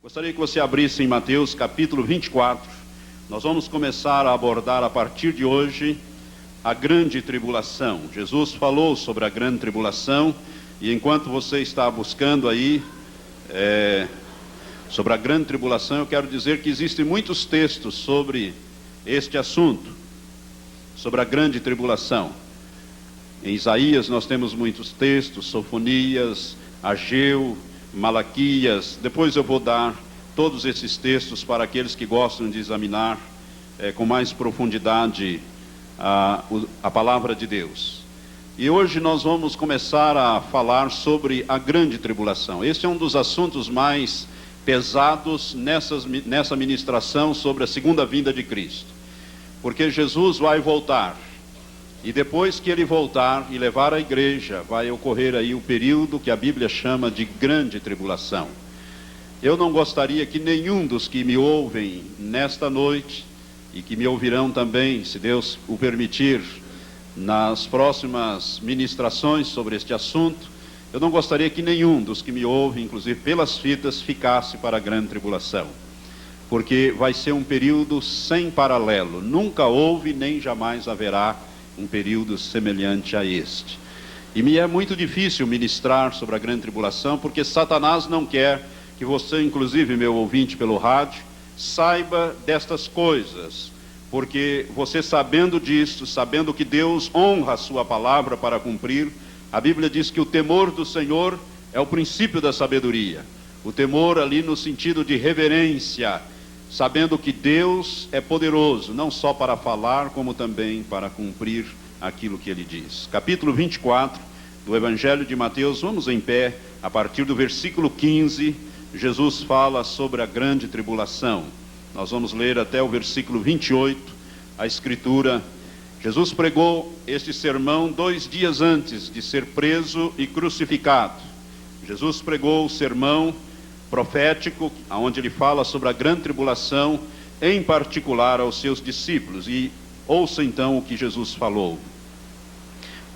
Gostaria que você abrisse em Mateus capítulo 24. Nós vamos começar a abordar a partir de hoje a grande tribulação. Jesus falou sobre a grande tribulação, e enquanto você está buscando aí sobre a grande tribulação, eu quero dizer que existem muitos textos sobre este assunto, sobre a grande tribulação. Em Isaías nós temos muitos textos, Sofonias, Ageu, Malaquias. Depois eu vou dar todos esses textos para aqueles que gostam de examinar com mais profundidade a palavra de Deus. E hoje nós vamos começar a falar sobre a grande tribulação. Esse é um dos assuntos mais pesados nessa ministração sobre a segunda vinda de Cristo, porque Jesus vai voltar. E depois que ele voltar e levar a igreja, vai ocorrer aí o período que a Bíblia chama de grande tribulação. Eu não gostaria que nenhum dos que me ouvem nesta noite, e que me ouvirão também, se Deus o permitir, nas próximas ministrações sobre este assunto, eu não gostaria que nenhum dos que me ouvem, inclusive pelas fitas, ficasse para a grande tribulação. Porque vai ser um período sem paralelo. Nunca houve, nem jamais haverá um período semelhante a este. E me é muito difícil ministrar sobre a grande tribulação, porque Satanás não quer que você, inclusive meu ouvinte pelo rádio, saiba destas coisas, porque você sabendo disso, sabendo que Deus honra a sua palavra para cumprir, a Bíblia diz que o temor do Senhor é o princípio da sabedoria. O temor ali no sentido de reverência, sabendo que Deus é poderoso, não só para falar, como também para cumprir aquilo que ele diz. Capítulo 24 do Evangelho de Mateus, vamos em pé, a partir do versículo 15, Jesus fala sobre a grande tribulação. Nós vamos ler até o versículo 28, a Escritura. Jesus pregou este sermão 2 dias antes de ser preso e crucificado. Jesus pregou o sermão profético, onde ele fala sobre a grande tribulação, em particular aos seus discípulos. E ouça então o que Jesus falou.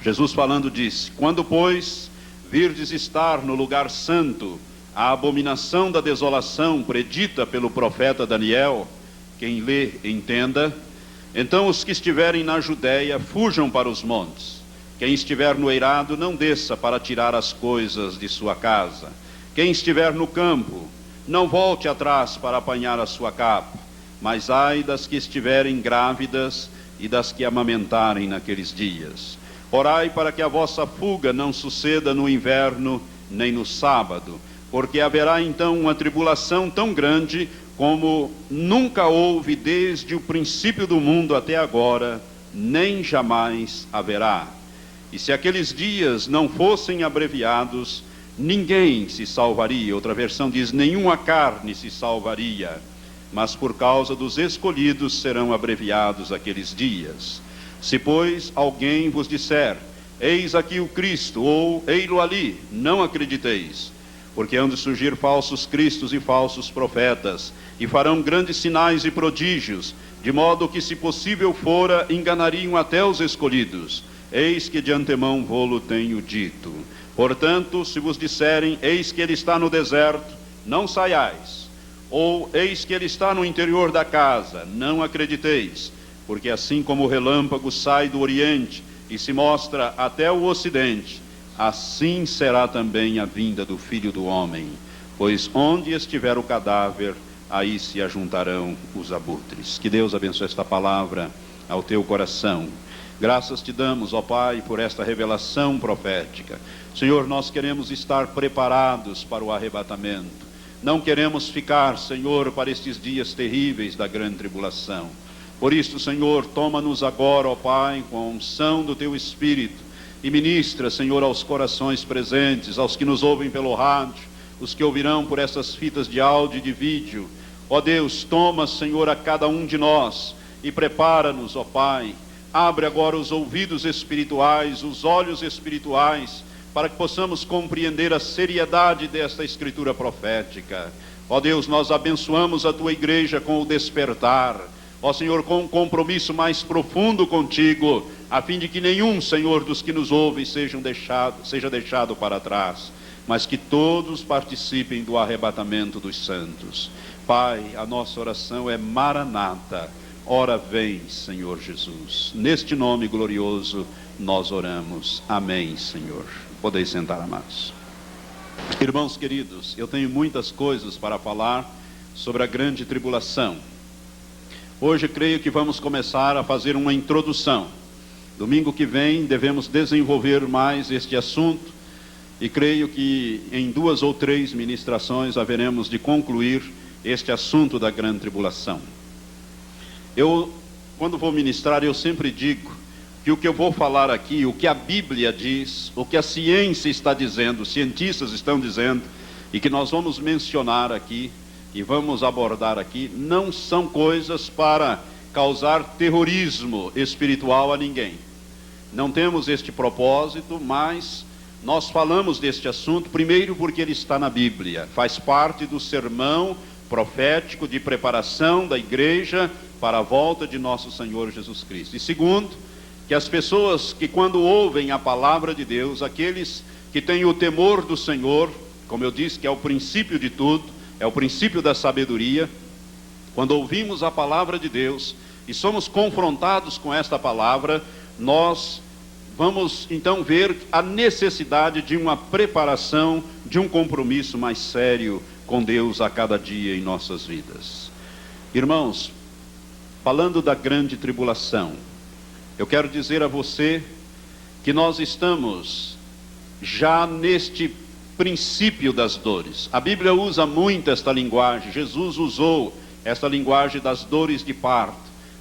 Jesus falando disse: quando, pois, virdes estar no lugar santo a abominação da desolação predita pelo profeta Daniel, quem lê, entenda, então os que estiverem na Judéia fujam para os montes. Quem estiver no eirado não desça para tirar as coisas de sua casa. Quem estiver no campo, não volte atrás para apanhar a sua capa, mas ai das que estiverem grávidas e das que amamentarem naqueles dias. Orai para que a vossa fuga não suceda no inverno, nem no sábado, porque haverá então uma tribulação tão grande como nunca houve desde o princípio do mundo até agora, nem jamais haverá. E se aqueles dias não fossem abreviados, ninguém se salvaria. Outra versão diz: nenhuma carne se salvaria, mas por causa dos escolhidos serão abreviados aqueles dias. Se, pois, alguém vos disser: eis aqui o Cristo, ou ei-lo ali, não acrediteis, porque hão de surgir falsos cristos e falsos profetas, e farão grandes sinais e prodígios, de modo que, se possível fora, enganariam até os escolhidos. Eis que de antemão vô-lo tenho dito. Portanto, se vos disserem: eis que ele está no deserto, não saiais. Ou eis que ele está no interior da casa, não acrediteis. Porque assim como o relâmpago sai do oriente e se mostra até o ocidente, assim será também a vinda do Filho do Homem. Pois onde estiver o cadáver, aí se ajuntarão os abutres. Que Deus abençoe esta palavra ao teu coração. Graças te damos, ó Pai, por esta revelação profética. Senhor, nós queremos estar preparados para o arrebatamento. Não queremos ficar, Senhor, para estes dias terríveis da grande tribulação. Por isso, Senhor, toma-nos agora, ó Pai, com a unção do teu Espírito, e ministra, Senhor, aos corações presentes, aos que nos ouvem pelo rádio, os que ouvirão por essas fitas de áudio e de vídeo. Ó Deus, toma, Senhor, a cada um de nós e prepara-nos, ó Pai. Abre agora os ouvidos espirituais, os olhos espirituais, para que possamos compreender a seriedade desta escritura profética. Ó Deus, nós abençoamos a tua igreja com o despertar. Ó Senhor, com um compromisso mais profundo contigo, a fim de que nenhum, Senhor, dos que nos ouvem seja deixado para trás. mas que todos participem do arrebatamento dos santos. Pai, a nossa oração é Maranata, ora vem, Senhor Jesus. Neste nome glorioso nós oramos. Amém, Senhor. Podeis sentar, amados. Irmãos queridos, eu tenho muitas coisas para falar sobre a grande tribulação. Hoje creio que vamos começar a fazer uma introdução. Domingo que vem devemos desenvolver mais este assunto e creio que em 2 ou 3 ministrações haveremos de concluir este assunto da grande tribulação. Quando vou ministrar, eu sempre digo que o que eu vou falar aqui, o que a Bíblia diz, o que a ciência está dizendo, os cientistas estão dizendo, e que nós vamos mencionar aqui, e vamos abordar aqui, não são coisas para causar terrorismo espiritual a ninguém. Não temos este propósito, mas nós falamos deste assunto, primeiro porque ele está na Bíblia, faz parte do sermão profético de preparação da igreja para a volta de nosso Senhor Jesus Cristo. E segundo, que as pessoas que quando ouvem a palavra de Deus, aqueles que têm o temor do Senhor, como eu disse que é o princípio de tudo, é o princípio da sabedoria, quando ouvimos a palavra de Deus e somos confrontados com esta palavra, nós vamos então ver a necessidade de uma preparação, de um compromisso mais sério com Deus a cada dia em nossas vidas. Irmãos, falando da grande tribulação, eu quero dizer a você que nós estamos já neste princípio das dores. A Bíblia usa muito esta linguagem, Jesus usou esta linguagem das dores de parto.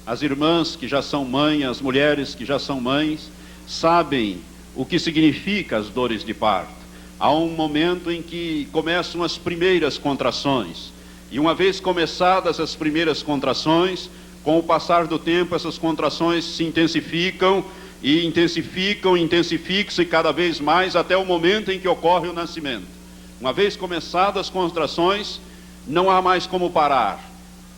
As irmãs que já são mães, as mulheres que já são mães, sabem o que significa as dores de parto. Há um momento em que começam as primeiras contrações, e uma vez começadas as primeiras contrações, com o passar do tempo essas contrações se intensificam, e intensificam-se cada vez mais até o momento em que ocorre o nascimento. Uma vez começadas as contrações, não há mais como parar.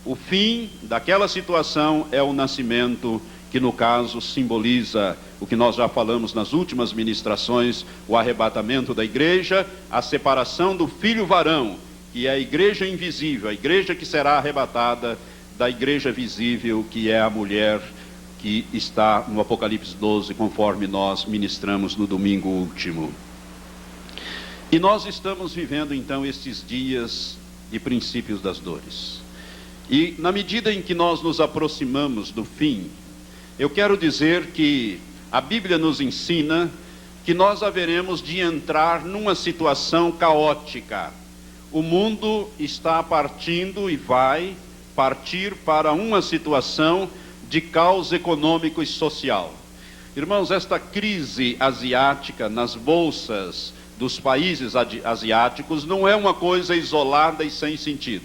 O fim daquela situação é o nascimento, que no caso simboliza o que nós já falamos nas últimas ministrações, o arrebatamento da igreja, a separação do filho varão, que é a igreja invisível, a igreja que será arrebatada, da igreja visível, que é a mulher que está no Apocalipse 12, conforme nós ministramos no domingo último. E nós estamos vivendo então estes dias de princípios das dores. E na medida em que nós nos aproximamos do fim, eu quero dizer que a Bíblia nos ensina que nós haveremos de entrar numa situação caótica. O mundo está partindo e vai partir para uma situação de caos econômico e social. Irmãos, esta crise asiática nas bolsas dos países asiáticos não é uma coisa isolada e sem sentido.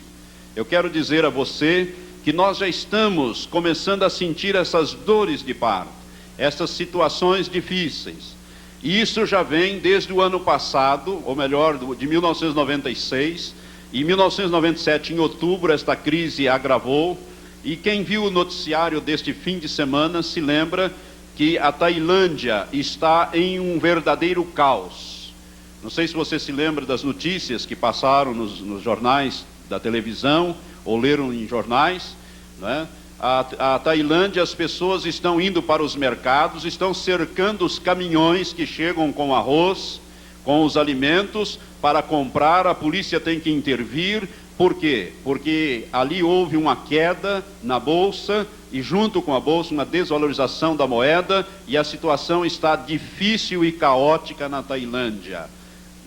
Eu quero dizer a você que nós já estamos começando a sentir essas dores de parto, essas situações difíceis. E isso já vem desde o ano passado, ou melhor, de 1996. Em 1997, em outubro, esta crise agravou. E quem viu o noticiário deste fim de semana se lembra que a Tailândia está em um verdadeiro caos. Não sei se você se lembra das notícias que passaram nos jornais da televisão, ou leram em jornais, né? A Tailândia, as pessoas estão indo para os mercados, estão cercando os caminhões que chegam com arroz, com os alimentos, para comprar. A polícia tem que intervir. Por quê? Porque ali houve uma queda na bolsa, e junto com a bolsa uma desvalorização da moeda, e a situação está difícil e caótica na Tailândia.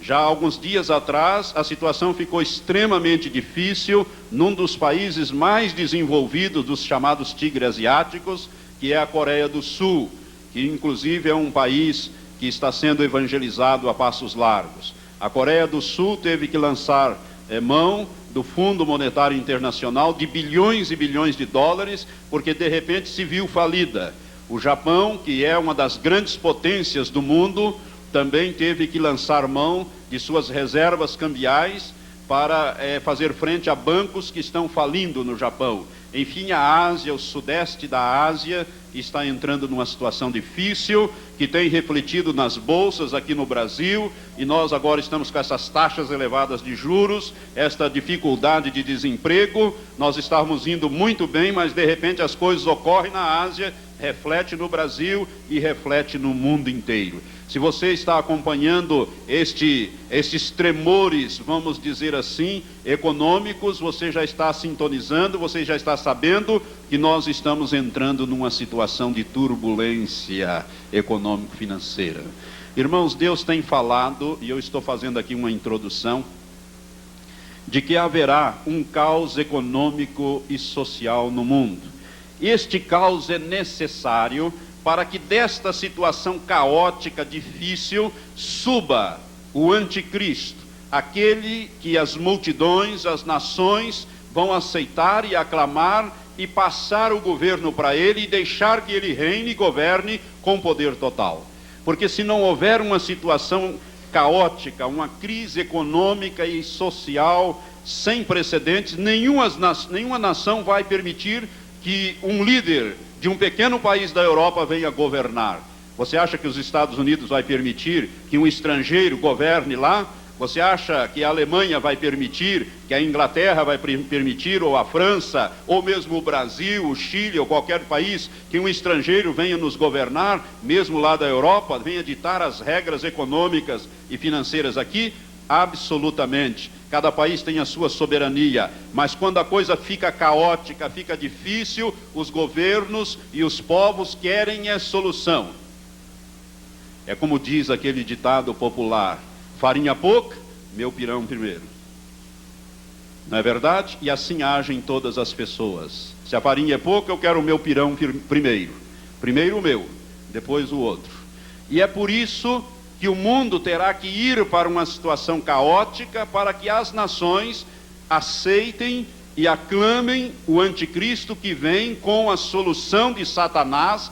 Já há alguns dias atrás, a situação ficou extremamente difícil num dos países mais desenvolvidos dos chamados tigres asiáticos, que é a Coreia do Sul, que inclusive é um país que está sendo evangelizado a passos largos. A Coreia do Sul teve que lançar mão do Fundo Monetário Internacional de bilhões e bilhões de dólares, porque de repente se viu falida. O Japão, que é uma das grandes potências do mundo, também teve que lançar mão de suas reservas cambiais, para fazer frente a bancos que estão falindo no Japão. Enfim, a Ásia, o sudeste da Ásia, está entrando numa situação difícil, que tem refletido nas bolsas aqui no Brasil, e nós agora estamos com essas taxas elevadas de juros, esta dificuldade de desemprego. Nós estávamos indo muito bem, mas de repente as coisas ocorrem na Ásia, reflete no Brasil e reflete no mundo inteiro. Se você está acompanhando estes tremores, vamos dizer assim, econômicos, você já está sintonizando, você já está sabendo que nós estamos entrando numa situação de turbulência econômico-financeira. Irmãos, Deus tem falado, e eu estou fazendo aqui uma introdução, de que haverá um caos econômico e social no mundo. Este caos é necessário para que desta situação caótica, difícil, suba o anticristo, aquele que as multidões, as nações vão aceitar e aclamar e passar o governo para ele e deixar que ele reine e governe com poder total. Porque se não houver uma situação caótica, uma crise econômica e social sem precedentes, nenhuma nação vai permitir que um líder de um pequeno país da Europa venha governar. Você acha que os Estados Unidos vai permitir que um estrangeiro governe lá? Você acha que a Alemanha vai permitir, que a Inglaterra vai permitir, ou a França, ou mesmo o Brasil, o Chile, ou qualquer país, que um estrangeiro venha nos governar, mesmo lá da Europa, venha ditar as regras econômicas e financeiras aqui? Absolutamente. Cada país tem a sua soberania, mas quando a coisa fica caótica, fica difícil, os governos e os povos querem a solução. É como diz aquele ditado popular: farinha pouca, meu pirão primeiro. Não é verdade? E assim agem todas as pessoas. Se a farinha é pouca, eu quero o meu pirão primeiro. Primeiro o meu, depois o outro. E é por isso que o mundo terá que ir para uma situação caótica para que as nações aceitem e aclamem o anticristo que vem com a solução de Satanás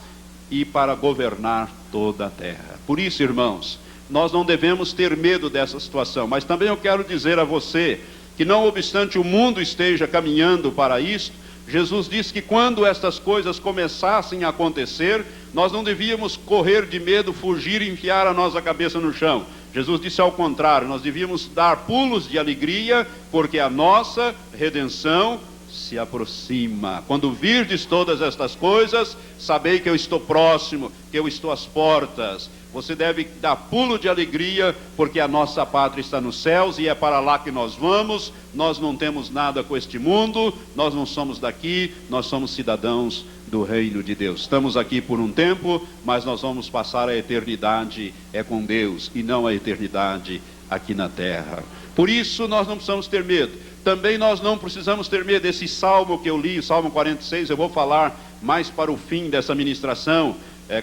e para governar toda a terra. Por isso, irmãos, nós não devemos ter medo dessa situação, mas também eu quero dizer a você que, não obstante o mundo esteja caminhando para isto, Jesus disse que quando estas coisas começassem a acontecer, nós não devíamos correr de medo, fugir e enfiar a nossa cabeça no chão. Jesus disse ao contrário, nós devíamos dar pulos de alegria, porque a nossa redenção se aproxima. Quando virdes todas estas coisas, sabei que eu estou próximo, que eu estou às portas. Você deve dar pulo de alegria, porque a nossa pátria está nos céus e é para lá que nós vamos. Nós não temos nada com este mundo, nós não somos daqui, nós somos cidadãos do reino de Deus. Estamos aqui por um tempo, mas nós vamos passar a eternidade com Deus e não a eternidade aqui na terra. Por isso nós não precisamos ter medo. Também nós não precisamos ter medo desse salmo que eu li, o Salmo 46, eu vou falar mais para o fim dessa ministração.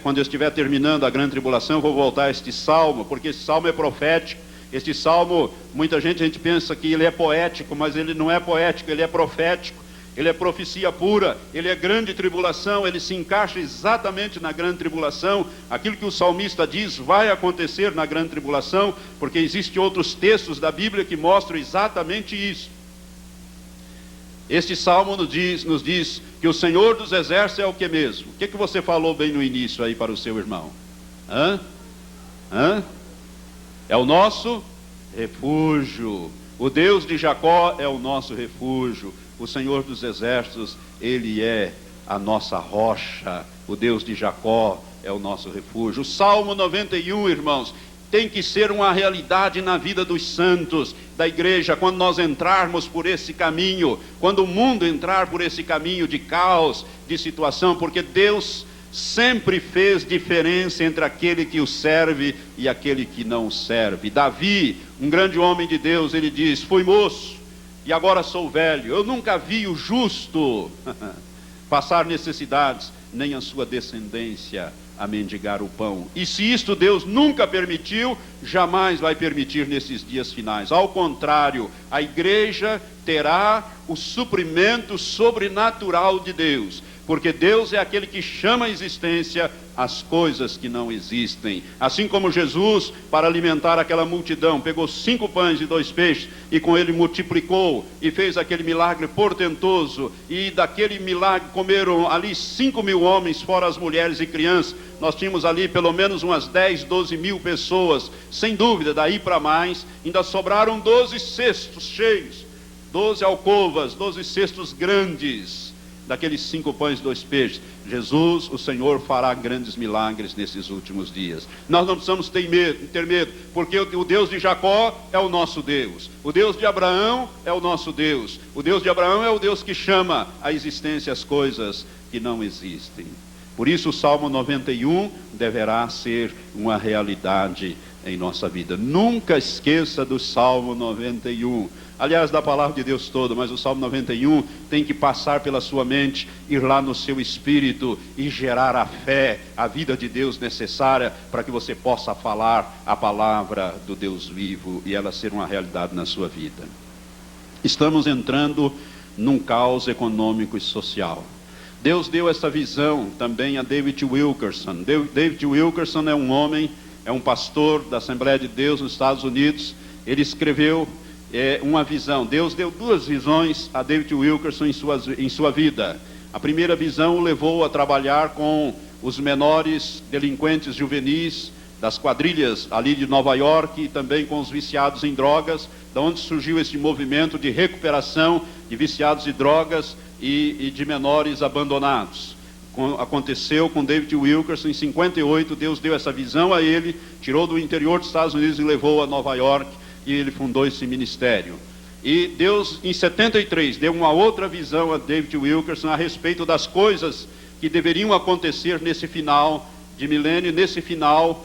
Quando eu estiver terminando a grande tribulação, eu vou voltar a este salmo, porque esse salmo é profético. Este salmo, muita gente pensa que ele é poético, mas ele não é poético, ele é profético. Ele é profecia pura, ele é grande tribulação, ele se encaixa exatamente na grande tribulação. Aquilo que o salmista diz vai acontecer na grande tribulação, porque existem outros textos da Bíblia que mostram exatamente isso. Este salmo nos diz que o Senhor dos Exércitos é o que mesmo? O que você falou bem no início aí para o seu irmão? É o nosso refúgio. O Deus de Jacó é o nosso refúgio. O Senhor dos Exércitos, Ele é a nossa rocha. O Deus de Jacó é o nosso refúgio. O Salmo 91, irmãos, tem que ser uma realidade na vida dos santos, da igreja, quando nós entrarmos por esse caminho, quando o mundo entrar por esse caminho de caos, de situação, porque Deus sempre fez diferença entre aquele que o serve e aquele que não o serve. Davi, um grande homem de Deus, ele diz: fui moço e agora sou velho, eu nunca vi o justo passar necessidades, nem a sua descendência a mendigar o pão. E se isto Deus nunca permitiu, jamais vai permitir nesses dias finais. Ao contrário, a igreja terá o suprimento sobrenatural de Deus, porque Deus é aquele que chama à existência as coisas que não existem. Assim como Jesus, para alimentar aquela multidão, pegou 5 pães e 2 peixes, e com ele multiplicou, e fez aquele milagre portentoso, e daquele milagre comeram ali 5.000 homens, fora as mulheres e crianças. Nós tínhamos ali pelo menos umas 10, 12 mil pessoas, sem dúvida, daí para mais, ainda sobraram 12 cestos cheios, 12 alcovas, 12 cestos grandes, daqueles 5 pães e 2 peixes. Jesus, o Senhor, fará grandes milagres nesses últimos dias. Nós não precisamos ter medo, porque o Deus de Jacó é o nosso Deus, o Deus de Abraão é o nosso Deus, o Deus de Abraão é o Deus que chama à existência as coisas que não existem. Por isso o Salmo 91 deverá ser uma realidade em nossa vida. Nunca esqueça do Salmo 91. Aliás, da palavra de Deus toda, mas o Salmo 91 tem que passar pela sua mente, ir lá no seu espírito e gerar a fé, a vida de Deus necessária para que você possa falar a palavra do Deus vivo e ela ser uma realidade na sua vida. Estamos entrando num caos econômico e social. Deus deu essa visão também a David Wilkerson. David Wilkerson é um homem, é um pastor da Assembleia de Deus nos Estados Unidos. Ele escreveu uma visão. Deus deu 2 visões a David Wilkerson em sua vida. A primeira visão o levou a trabalhar com os menores delinquentes juvenis das quadrilhas ali de Nova York, e também com os viciados em drogas, da onde surgiu esse movimento de recuperação de viciados de drogas e de menores abandonados. Aconteceu com David Wilkerson em 58, Deus deu essa visão a ele, tirou do interior dos Estados Unidos e levou a Nova York, e ele fundou esse ministério. E Deus, em 73, deu uma outra visão a David Wilkerson a respeito das coisas que deveriam acontecer nesse final de milênio, nesse final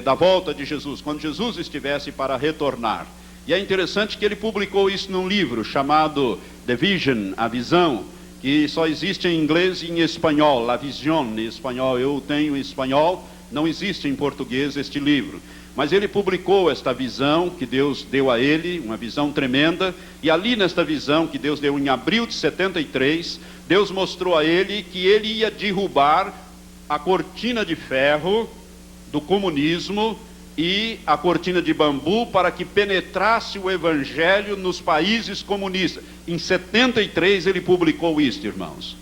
da volta de Jesus, quando Jesus estivesse para retornar. E é interessante que ele publicou isso num livro chamado The Vision, a visão, que só existe em inglês e em espanhol, La Vision em espanhol, eu tenho em espanhol, não existe em português este livro. Mas ele publicou esta visão que Deus deu a ele, uma visão tremenda, e ali nesta visão que Deus deu em abril de 73, Deus mostrou a ele que ele ia derrubar a cortina de ferro do comunismo e a cortina de bambu para que penetrasse o evangelho nos países comunistas. Em 73 ele publicou isto, irmãos.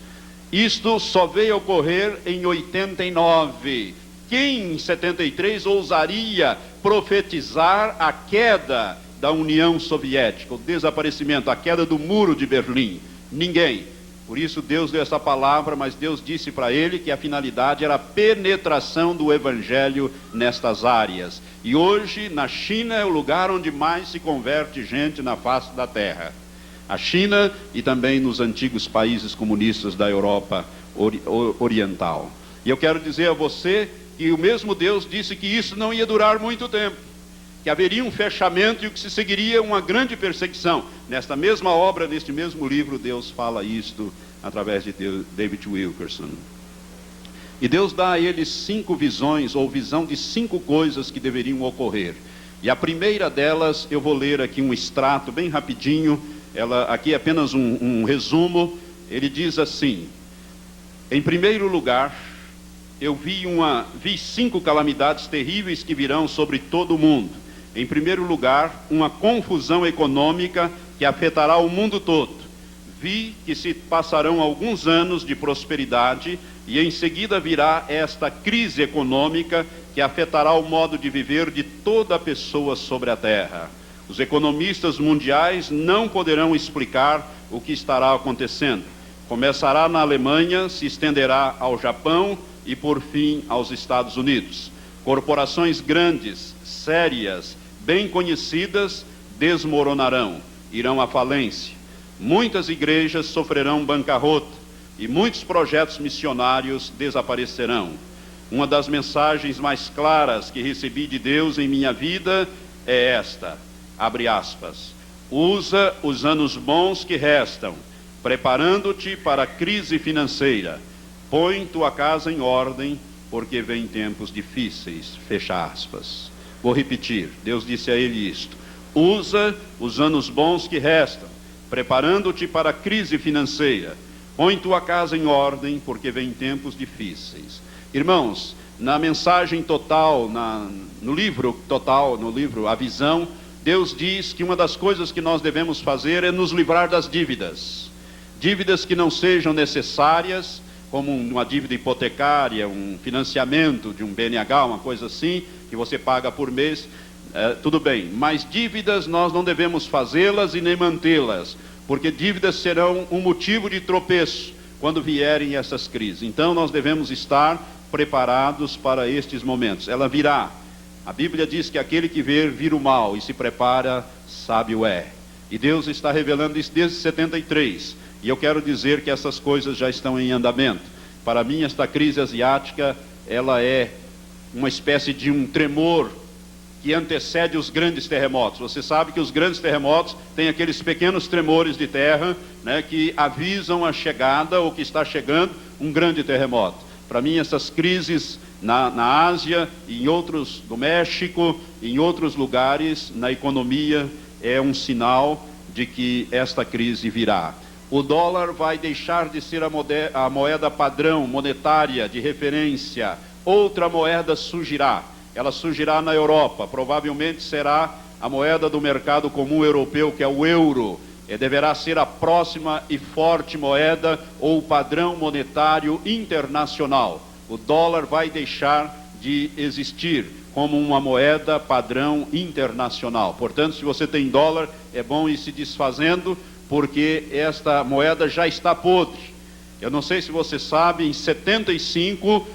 Isto só veio a ocorrer em 89. Quem em 73 ousaria profetizar a queda da União Soviética, o desaparecimento, a queda do muro de Berlim? Ninguém. Por isso Deus deu essa palavra, mas Deus disse para ele que a finalidade era a penetração do evangelho nestas áreas. E hoje na China é o lugar onde mais se converte gente na face da terra. A China e também nos antigos países comunistas da Europa Oriental. E eu quero dizer a você que o mesmo Deus disse que isso não ia durar muito tempo, que haveria um fechamento e o que se seguiria uma grande perseguição. Nesta mesma obra, neste mesmo livro, Deus fala isto através de David Wilkerson. E Deus dá a ele 5 visões, ou visão de 5 coisas que deveriam ocorrer. E a primeira delas, eu vou ler aqui um extrato bem rapidinho, aqui é apenas um resumo. Ele diz assim: em primeiro lugar, eu vi 5 calamidades terríveis que virão sobre todo o mundo. Em primeiro lugar, uma confusão econômica que afetará o mundo todo. Vi que se passarão alguns anos de prosperidade e em seguida virá esta crise econômica que afetará o modo de viver de toda pessoa sobre a terra. Os economistas mundiais não poderão explicar o que estará acontecendo. Começará na Alemanha, se estenderá ao Japão e por fim aos Estados Unidos. Corporações grandes, sérias, bem conhecidas, desmoronarão, irão à falência. Muitas igrejas sofrerão bancarrota e muitos projetos missionários desaparecerão. Uma das mensagens mais claras que recebi de Deus em minha vida é esta, abre aspas: usa os anos bons que restam, preparando-te para a crise financeira. Põe tua casa em ordem, porque vem tempos difíceis, fecha aspas. Vou repetir, Deus disse a ele isto: usa os anos bons que restam, preparando-te para a crise financeira. Põe tua casa em ordem, porque vem tempos difíceis. Irmãos, na mensagem total, no livro A Visão, Deus diz que uma das coisas que nós devemos fazer é nos livrar das dívidas. Dívidas que não sejam necessárias, como uma dívida hipotecária, um financiamento de um BNH, uma coisa assim, que você paga por mês, tudo bem. Mas dívidas nós não devemos fazê-las e nem mantê-las, porque dívidas serão um motivo de tropeço quando vierem essas crises. Então nós devemos estar preparados para estes momentos. Ela virá. A Bíblia diz que aquele que vir o mal e se prepara, sábio é. E Deus está revelando isso desde 73. E eu quero dizer que essas coisas já estão em andamento. Para mim, esta crise asiática, ela é uma espécie de um tremor que antecede os grandes terremotos. Você sabe que os grandes terremotos têm aqueles pequenos tremores de terra, né, que avisam a chegada ou que está chegando um grande terremoto. Para mim, essas crises na Ásia, em outros, no México, em outros lugares, na economia, é um sinal de que esta crise virá. O dólar vai deixar de ser a moeda padrão, monetária, de referência. Outra moeda surgirá. Ela surgirá na Europa. Provavelmente será a moeda do mercado comum europeu, que é o euro. Deverá ser a próxima e forte moeda ou padrão monetário internacional. O dólar vai deixar de existir como uma moeda padrão internacional. Portanto, se você tem dólar, é bom ir se desfazendo, porque esta moeda já está podre. Eu não sei se você sabe, em 75,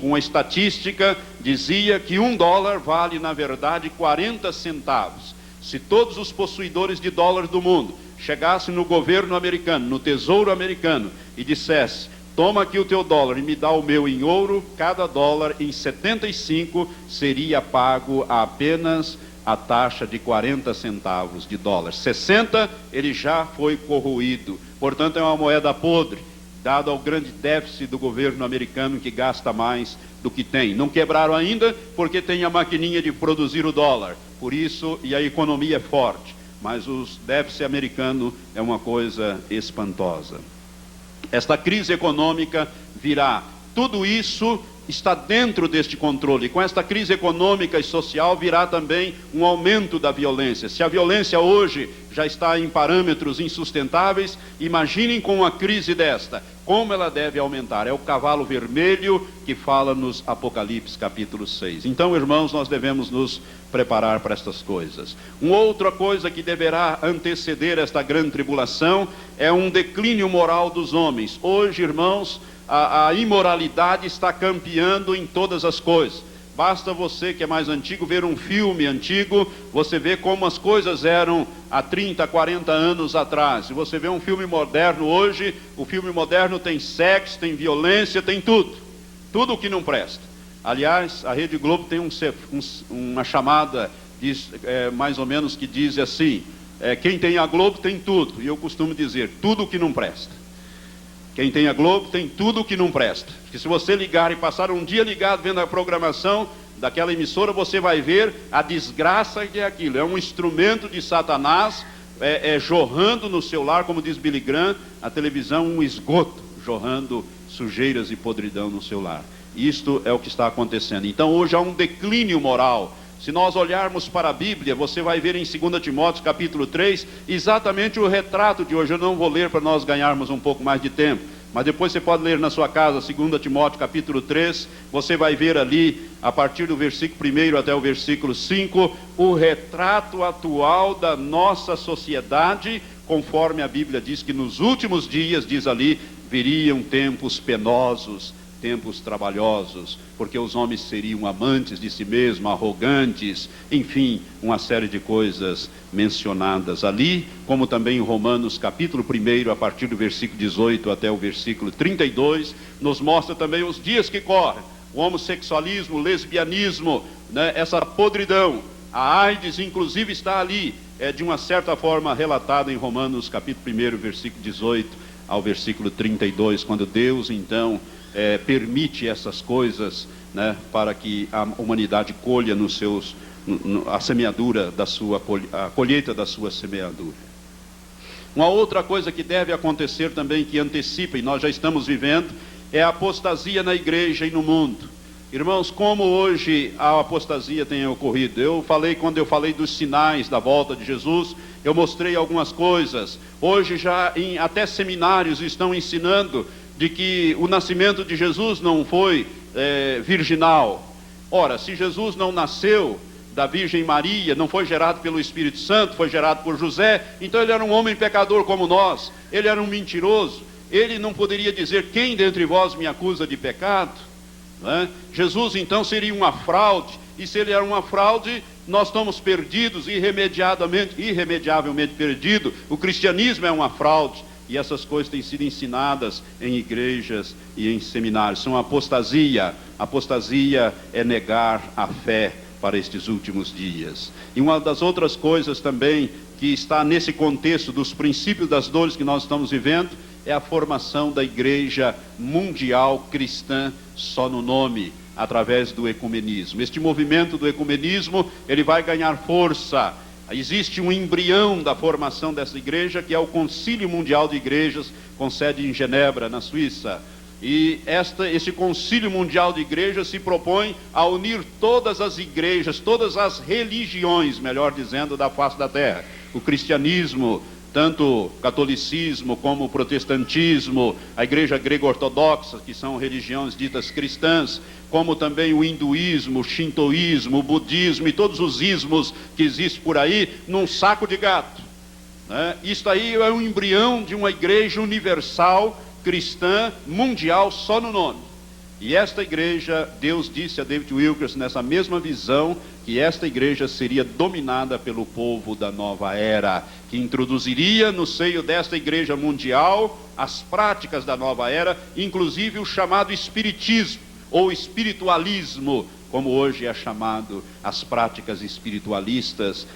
uma estatística dizia que $1 vale, na verdade, 40 centavos. Se todos os possuidores de dólar do mundo chegassem no governo americano, no tesouro americano, e dissessem: toma aqui o teu dólar e me dá o meu em ouro, cada dólar em 75 seria pago a apenas a taxa de 40 centavos de dólar. 60 ele já foi corroído. Portanto, é uma moeda podre, dado ao grande déficit do governo americano, que gasta mais do que tem. Não quebraram ainda porque tem a maquininha de produzir o dólar. Por isso, e a economia é forte. Mas o déficit americano é uma coisa espantosa. Esta crise econômica virá. Tudo isso está dentro deste controle. Com esta crise econômica e social virá também um aumento da violência. Se a violência hoje já está em parâmetros insustentáveis, imaginem com uma crise desta, como ela deve aumentar. É o cavalo vermelho que fala nos Apocalipse capítulo 6. Então, irmãos, nós devemos nos preparar para estas coisas. Uma outra coisa que deverá anteceder esta grande tribulação é um declínio moral dos homens. Hoje, irmãos, a imoralidade está campeando em todas as coisas. Basta você que é mais antigo ver um filme antigo, você vê como as coisas eram há 30, 40 anos atrás. Se você vê um filme moderno hoje, o filme moderno tem sexo, tem violência, tem tudo. Tudo o que não presta. Aliás, a Rede Globo tem uma chamada, mais ou menos, que diz assim, quem tem a Globo tem tudo. E eu costumo dizer, tudo o que não presta. Quem tem a Globo tem tudo o que não presta. Porque se você ligar e passar um dia ligado vendo a programação daquela emissora, você vai ver a desgraça que é aquilo. É um instrumento de Satanás, jorrando no seu lar, como diz Billy Graham, a televisão um esgoto, jorrando sujeiras e podridão no seu lar. Isto é o que está acontecendo. Então hoje há um declínio moral. Se nós olharmos para a Bíblia, você vai ver em 2 Timóteo capítulo 3, exatamente o retrato de hoje. Eu não vou ler para nós ganharmos um pouco mais de tempo, mas depois você pode ler na sua casa, 2 Timóteo capítulo 3, você vai ver ali, a partir do versículo 1 até o versículo 5, o retrato atual da nossa sociedade, conforme a Bíblia diz que nos últimos dias, diz ali, viriam tempos penosos, tempos trabalhosos, porque os homens seriam amantes de si mesmos, arrogantes, enfim, uma série de coisas mencionadas ali, como também em Romanos capítulo 1, a partir do versículo 18 até o versículo 32, nos mostra também os dias que correm, o homossexualismo, o lesbianismo, né, essa podridão, a AIDS inclusive está ali, de uma certa forma relatada em Romanos capítulo 1, versículo 18 ao versículo 32, quando Deus então permite essas coisas, né, para que a humanidade colha a semeadura da sua, a colheita da sua semeadura. Uma outra coisa que deve acontecer também, que antecipa, e nós já estamos vivendo, é a apostasia na igreja e no mundo. Irmãos, como hoje a apostasia tem ocorrido? Quando eu falei dos sinais da volta de Jesus, eu mostrei algumas coisas. Hoje já até seminários estão ensinando de que o nascimento de Jesus não foi virginal. Ora, se Jesus não nasceu da Virgem Maria, não foi gerado pelo Espírito Santo, foi gerado por José, então ele era um homem pecador como nós, ele era um mentiroso, ele não poderia dizer: quem dentre vós me acusa de pecado? Não é? Jesus então seria uma fraude, e se ele era uma fraude, nós estamos perdidos, irremediavelmente perdidos. O cristianismo é uma fraude, e essas coisas têm sido ensinadas em igrejas e em seminários. São apostasia. Apostasia é negar a fé para estes últimos dias. E uma das outras coisas também que está nesse contexto dos princípios das dores que nós estamos vivendo é a formação da igreja mundial cristã só no nome, através do ecumenismo. Este movimento do ecumenismo, ele vai ganhar força. Existe um embrião da formação dessa igreja, que é o Concílio Mundial de Igrejas, com sede em Genebra, na Suíça. E esse Concílio Mundial de Igrejas se propõe a unir todas as igrejas, todas as religiões, melhor dizendo, da face da terra. O cristianismo, tanto o catolicismo como o protestantismo, a igreja grego-ortodoxa, que são religiões ditas cristãs, como também o hinduísmo, o shintoísmo, o budismo e todos os ismos que existem por aí, num saco de gato, né? Isto aí é um embrião de uma igreja universal, cristã, mundial, só no nome. E esta igreja, Deus disse a David Wilkerson, nessa mesma visão, que esta igreja seria dominada pelo povo da nova era, que introduziria no seio desta igreja mundial as práticas da nova era, inclusive o chamado espiritismo, ou espiritualismo, como hoje é chamado as práticas espiritualistas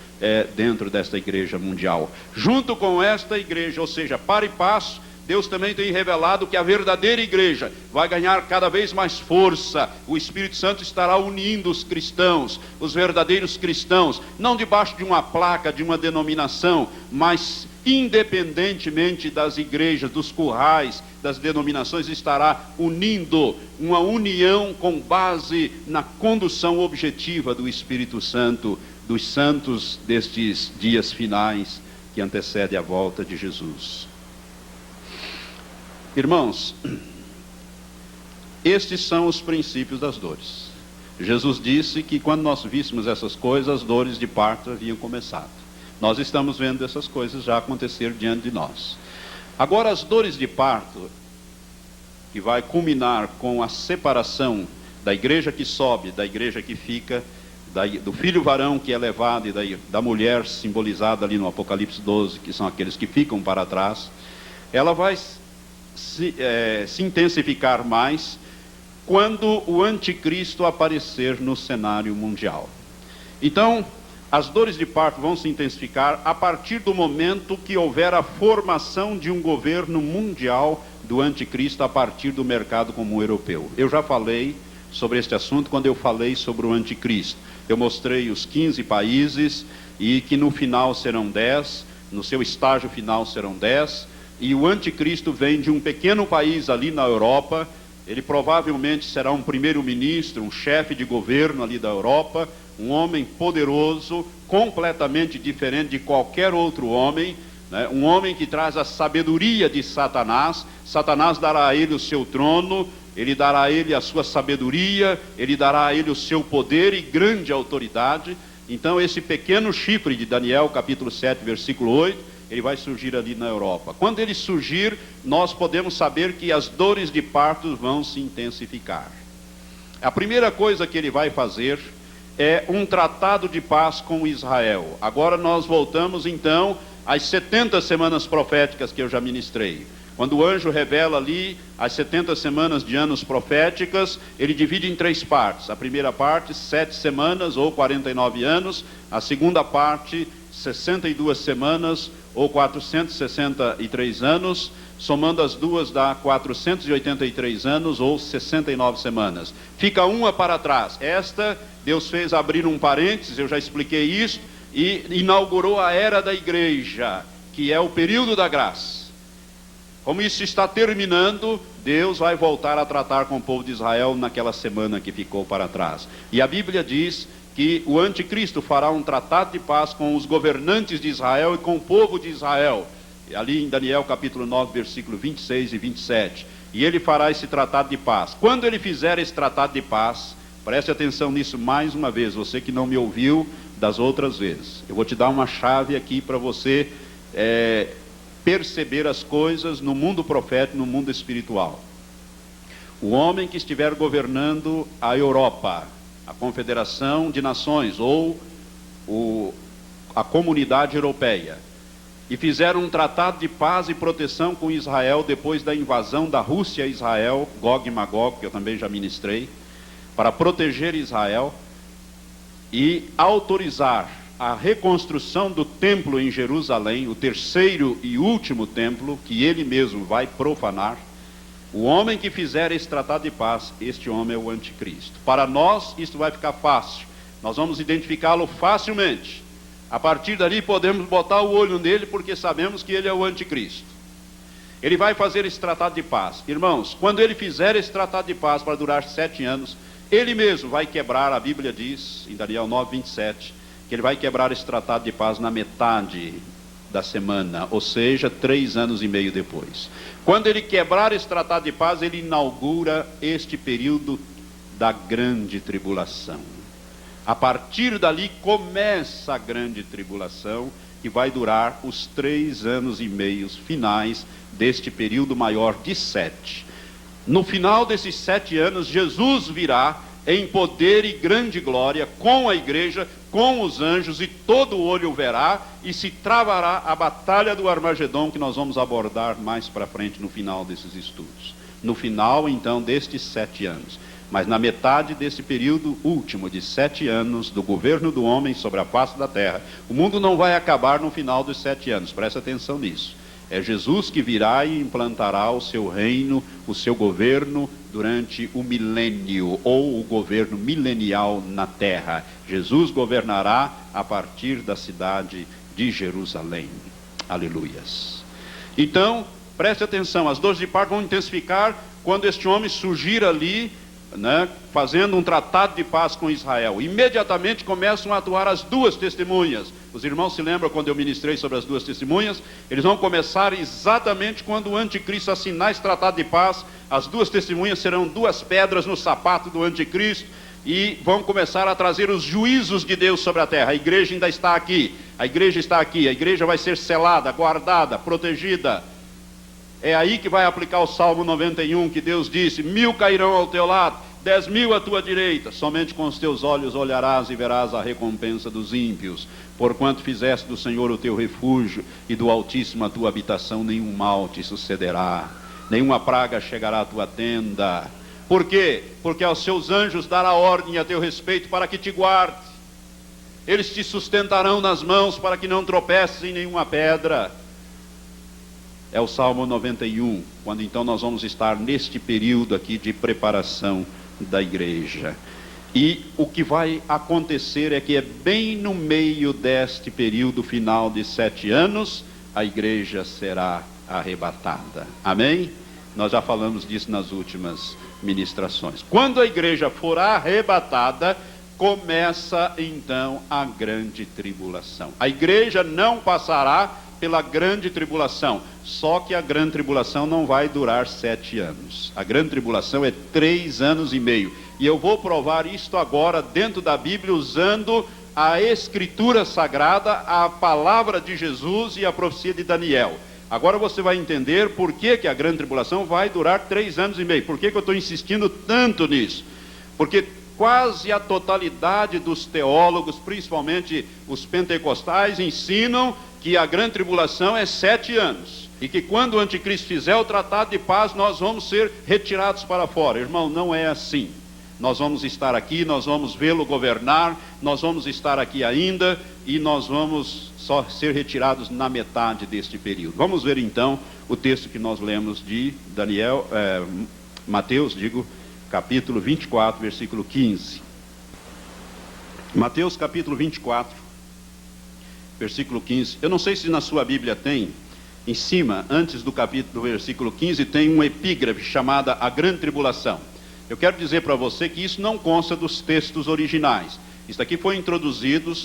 dentro desta igreja mundial. Junto com esta igreja, ou seja, para e passo, Deus também tem revelado que a verdadeira igreja vai ganhar cada vez mais força. O Espírito Santo estará unindo os cristãos, os verdadeiros cristãos, não debaixo de uma placa, de uma denominação, mas independentemente das igrejas, dos currais, das denominações, estará unindo, uma união com base na condução objetiva do Espírito Santo, dos santos destes dias finais que antecedem a volta de Jesus. Irmãos, estes são os princípios das dores. Jesus disse que quando nós víssemos essas coisas, as dores de parto haviam começado. Nós estamos vendo essas coisas já acontecer diante de nós. Agora, as dores de parto, que vai culminar com a separação da igreja que sobe, da igreja que fica, do filho varão que é levado e da mulher simbolizada ali no Apocalipse 12, que são aqueles que ficam para trás, ela vai se intensificar mais quando o anticristo aparecer no cenário mundial. Então, as dores de parto vão se intensificar a partir do momento que houver a formação de um governo mundial do anticristo a partir do mercado comum europeu. Eu já falei sobre este assunto quando eu falei sobre o anticristo. Eu mostrei os 15 países e que no final serão 10, no seu estágio final serão 10, e o anticristo vem de um pequeno país ali na Europa. Ele provavelmente será um primeiro-ministro, um chefe de governo ali da Europa, um homem poderoso, completamente diferente de qualquer outro homem, né? Um homem que traz a sabedoria de Satanás. Satanás dará a ele o seu trono, ele dará a ele a sua sabedoria, ele dará a ele o seu poder e grande autoridade. Então esse pequeno chifre de Daniel, capítulo 7, versículo 8, ele vai surgir ali na Europa. Quando ele surgir, nós podemos saber que as dores de parto vão se intensificar. A primeira coisa que ele vai fazer é um tratado de paz com Israel. Agora nós voltamos então às 70 semanas proféticas que eu já ministrei. Quando o anjo revela ali as 70 semanas de anos proféticas, ele divide em 3 partes. A primeira parte, 7 semanas ou 49 anos. A segunda parte, 62 semanas ou 463 anos, somando as duas dá 483 anos ou 69 semanas. Fica uma para trás. Esta, Deus fez abrir um parênteses, eu já expliquei isso, e inaugurou a era da igreja. que é o período da graça. Como isso está terminando, Deus vai voltar a tratar com o povo de Israel naquela semana que ficou para trás. E a Bíblia diz que o anticristo fará um tratado de paz com os governantes de Israel e com o povo de Israel. Ali em Daniel capítulo 9, versículo 26 e 27. E ele fará esse tratado de paz. Quando ele fizer esse tratado de paz, preste atenção nisso mais uma vez, você que não me ouviu das outras vezes. Eu vou te dar uma chave aqui para você perceber as coisas no mundo profético, no mundo espiritual. O homem que estiver governando a Europa, a Confederação de Nações ou a Comunidade Europeia, e fizer um tratado de paz e proteção com Israel depois da invasão da Rússia a Israel, Gog e Magog, que eu também já ministrei, para proteger Israel e autorizar a reconstrução do templo em Jerusalém, o terceiro e último templo, que ele mesmo vai profanar. O homem que fizer esse tratado de paz, este homem é o anticristo. Para nós, isto vai ficar fácil. Nós vamos identificá-lo facilmente. A partir dali, podemos botar o olho nele, porque sabemos que ele é o anticristo. Ele vai fazer esse tratado de paz. Irmãos, quando ele fizer esse tratado de paz para durar 7 anos, ele mesmo vai quebrar, a Bíblia diz, em Daniel 9, 27, que ele vai quebrar esse tratado de paz na metade da semana, ou seja, 3 anos e meio depois. Quando ele quebrar esse tratado de paz, ele inaugura este período da grande tribulação. A partir dali começa a grande tribulação, que vai durar os 3 anos e meio finais deste período maior de 7. No final desses 7 anos, Jesus virá em poder e grande glória com a igreja, com os anjos, e todo olho o verá, e se travará a batalha do Armagedon, que nós vamos abordar mais para frente no final desses estudos. No final, então, destes 7 anos. Mas na metade desse período último de 7 anos do governo do homem sobre a face da terra, o mundo não vai acabar no final dos 7 anos, presta atenção nisso. É Jesus que virá e implantará o seu reino, o seu governo durante o milênio, ou o governo milenial na terra. Jesus governará a partir da cidade de Jerusalém. Aleluias. Então, preste atenção, as dores de parto vão intensificar quando este homem surgir ali, fazendo um tratado de paz com Israel. Imediatamente começam a atuar as 2 testemunhas. Os irmãos se lembram quando eu ministrei sobre as 2 testemunhas? Eles vão começar exatamente quando o anticristo assinar esse tratado de paz. As 2 testemunhas serão 2 pedras no sapato do anticristo e vão começar a trazer os juízos de Deus sobre a terra. A igreja ainda está aqui, a igreja está aqui, a igreja vai ser selada, guardada, protegida. É aí que vai aplicar o Salmo 91, que Deus disse: 1000 cairão ao teu lado, 10.000 à tua direita, somente com os teus olhos olharás e verás a recompensa dos ímpios. Porquanto fizeste do Senhor o teu refúgio, e do Altíssimo a tua habitação, nenhum mal te sucederá, nenhuma praga chegará à tua tenda. Por quê? Porque aos seus anjos dará ordem a teu respeito para que te guarde. Eles te sustentarão nas mãos para que não tropeces em nenhuma pedra. É o Salmo 91, quando então nós vamos estar neste período aqui de preparação da igreja. E o que vai acontecer é que é bem no meio deste período final de 7 anos, a igreja será arrebatada. Amém? Nós já falamos disso nas últimas ministrações. Quando a igreja for arrebatada, começa então a grande tribulação. A igreja não passará pela grande tribulação, só que a grande tribulação não vai durar 7 anos. A grande tribulação é 3 anos e meio. E eu vou provar isto agora dentro da Bíblia, usando a Escritura Sagrada, a palavra de Jesus e a profecia de Daniel. Agora você vai entender por que a grande tribulação vai durar 3 anos e meio. Por que eu estou insistindo tanto nisso? Porque quase a totalidade dos teólogos, principalmente os pentecostais, ensinam que a grande tribulação é 7 anos. E que quando o anticristo fizer o tratado de paz, nós vamos ser retirados para fora. Irmão, não é assim. Nós vamos estar aqui, nós vamos vê-lo governar, nós vamos estar aqui ainda, e nós vamos só ser retirados na metade deste período. Vamos ver então o texto que nós lemos de Mateus, capítulo 24, versículo 15. Mateus capítulo 24, versículo 15. Eu não sei se na sua Bíblia tem, em cima, antes do capítulo, do versículo 15, tem uma epígrafe chamada A Grande Tribulação. Eu quero dizer para você que isso não consta dos textos originais. Isso aqui foi introduzido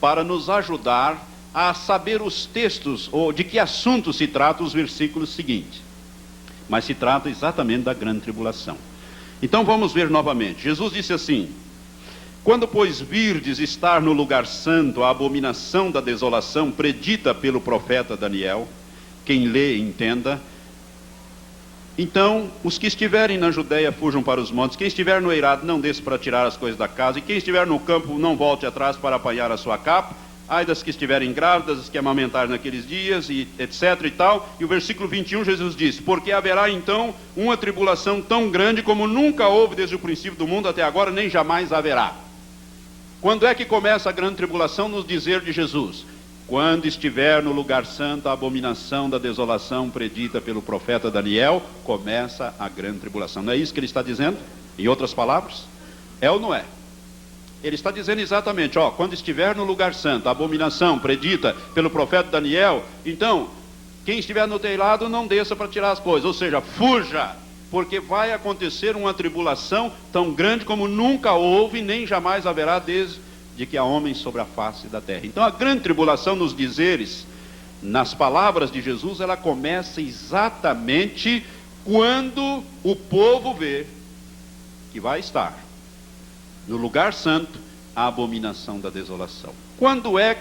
para nos ajudar a saber os textos, ou de que assunto se trata os versículos seguintes. Mas se trata exatamente da grande tribulação. Então vamos ver novamente. Jesus disse assim: quando, pois, virdes estar no lugar santo a abominação da desolação predita pelo profeta Daniel, quem lê entenda, então os que estiverem na Judéia fujam para os montes, quem estiver no eirado não desça para tirar as coisas da casa, e quem estiver no campo não volte atrás para apanhar a sua capa, ai das que estiverem grávidas, as que amamentarem naqueles dias, e etc e tal. E o versículo 21, Jesus diz: porque haverá então uma tribulação tão grande como nunca houve desde o princípio do mundo até agora, nem jamais haverá. Quando é que começa a grande tribulação? Nos dizer de Jesus: quando estiver no lugar santo a abominação da desolação predita pelo profeta Daniel, começa a grande tribulação. Não é isso que ele está dizendo? Em outras palavras? É ou não é? Ele está dizendo exatamente, quando estiver no lugar santo, a abominação predita pelo profeta Daniel, então, quem estiver no telhado não desça para tirar as coisas, ou seja, fuja, porque vai acontecer uma tribulação tão grande como nunca houve, nem jamais haverá desde que há homens sobre a face da terra. Então a grande tribulação, nos dizeres, nas palavras de Jesus, ela começa exatamente quando o povo vê que vai estar no lugar santo a abominação da desolação. Como é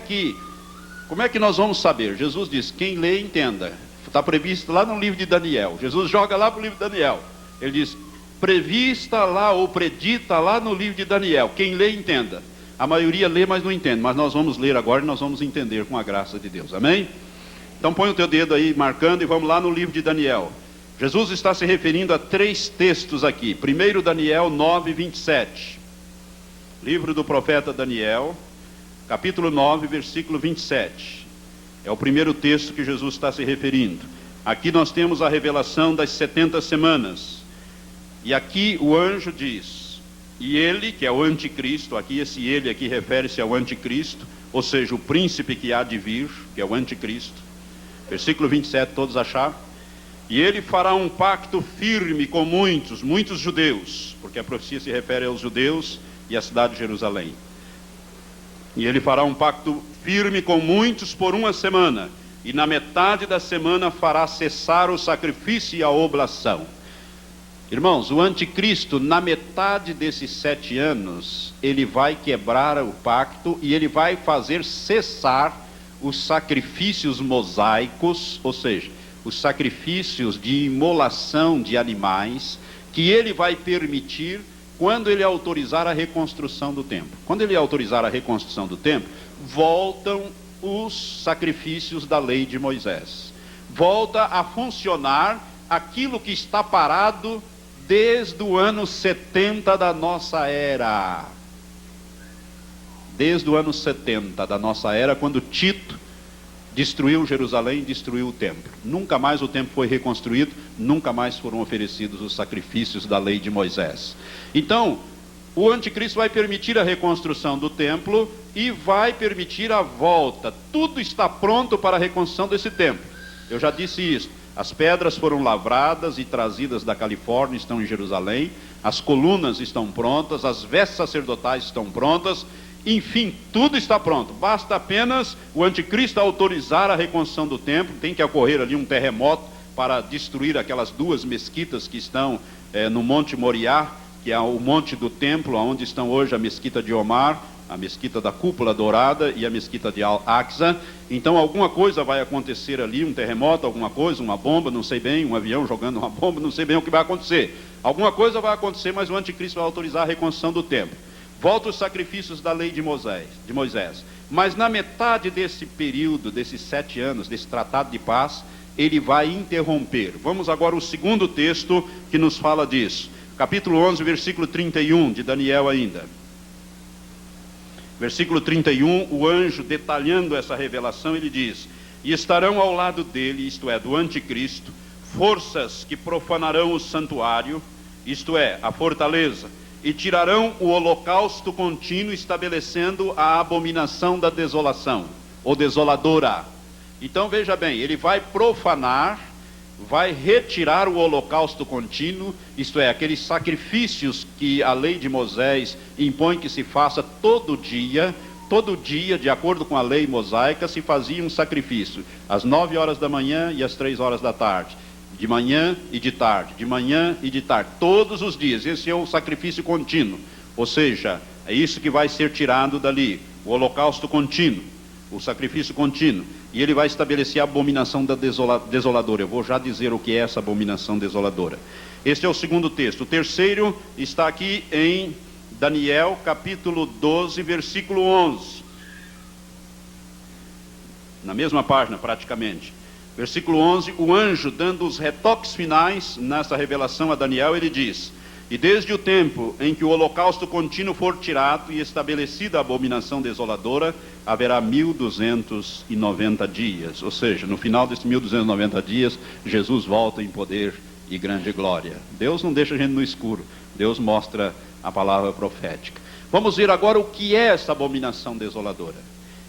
que nós vamos saber? Jesus diz: quem lê entenda. Está previsto lá no livro de Daniel. Jesus joga lá para o livro de Daniel. Ele diz: prevista lá ou predita lá no livro de Daniel. Quem lê entenda. A maioria lê, mas não entende. Mas nós vamos ler agora e nós vamos entender com a graça de Deus. Amém? Então põe o teu dedo aí marcando e vamos lá no livro de Daniel. Jesus está se referindo a 3 textos aqui. Primeiro, Daniel 9, 27. Livro do profeta Daniel, capítulo 9, versículo 27. É o primeiro texto que Jesus está se referindo. Aqui nós temos a revelação das 70 semanas. E aqui o anjo diz: e ele, que é o anticristo, aqui esse ele aqui refere-se ao anticristo, ou seja, o príncipe que há de vir, que é o anticristo. Versículo 27, todos acharam? E ele fará um pacto firme com muitos judeus, porque a profecia se refere aos judeus e à cidade de Jerusalém. E ele fará um pacto firme com muitos por 1 semana, e na metade da semana fará cessar o sacrifício e a oblação. Irmãos, o anticristo, na metade desses 7 anos, ele vai quebrar o pacto e ele vai fazer cessar os sacrifícios mosaicos, ou seja, os sacrifícios de imolação de animais, que ele vai permitir quando ele autorizar a reconstrução do templo. Quando ele autorizar a reconstrução do templo, voltam os sacrifícios da lei de Moisés. Volta a funcionar aquilo que está parado desde o ano 70 da nossa era. Desde o ano 70 da nossa era, quando Tito destruiu Jerusalém, destruiu o templo. Nunca mais o templo foi reconstruído, nunca mais foram oferecidos os sacrifícios da lei de Moisés. Então, o anticristo vai permitir a reconstrução do templo e vai permitir a volta. Tudo está pronto para a reconstrução desse templo. Eu já disse isso. As pedras foram lavradas e trazidas da Califórnia, estão em Jerusalém. As colunas estão prontas, as vestes sacerdotais estão prontas. Enfim, tudo está pronto. Basta apenas o anticristo autorizar a reconstrução do templo. Tem que ocorrer ali um terremoto para destruir aquelas 2 mesquitas que estão no Monte Moriá, que é o monte do templo, onde estão hoje a mesquita de Omar, a mesquita da Cúpula Dourada e a mesquita de Al-Aqsa. Então alguma coisa vai acontecer ali, um terremoto, alguma coisa, uma bomba, não sei bem, um avião jogando uma bomba, não sei bem o que vai acontecer. Alguma coisa vai acontecer, mas o anticristo vai autorizar a reconstrução do templo. Volta os sacrifícios da lei de Moisés. Mas na metade desse período, desses 7 anos, desse tratado de paz, ele vai interromper. Vamos agora ao segundo texto que nos fala disso. Capítulo 11, versículo 31 de Daniel ainda. Versículo 31, o anjo detalhando essa revelação, ele diz: e estarão ao lado dele, isto é, do anticristo, forças que profanarão o santuário, isto é, a fortaleza, e tirarão o holocausto contínuo, estabelecendo a abominação da desolação. ou desoladora. Então veja bem, ele vai profanar, vai retirar o holocausto contínuo, isto é, aqueles sacrifícios que a lei de Moisés impõe que se faça todo dia, de acordo com a lei mosaica, se fazia um sacrifício, às 9 horas da manhã e às 3 horas da tarde, de manhã e de tarde, de manhã e de tarde, todos os dias. Esse é o sacrifício contínuo, ou seja, é isso que vai ser tirado dali, o holocausto contínuo, o sacrifício contínuo. E ele vai estabelecer a abominação da desoladora. Eu vou já dizer o que é essa abominação desoladora. Este é o segundo texto. O terceiro está aqui em Daniel, capítulo 12, versículo 11. Na mesma página, praticamente. Versículo 11, o anjo, dando os retoques finais nessa revelação a Daniel, ele diz: e desde o tempo em que o holocausto contínuo for tirado e estabelecida a abominação desoladora, haverá 1290 dias. Ou seja, no final desses 1290 dias, Jesus volta em poder e grande glória. Deus não deixa a gente no escuro. Deus mostra a palavra profética. Vamos ver agora o que é essa abominação desoladora.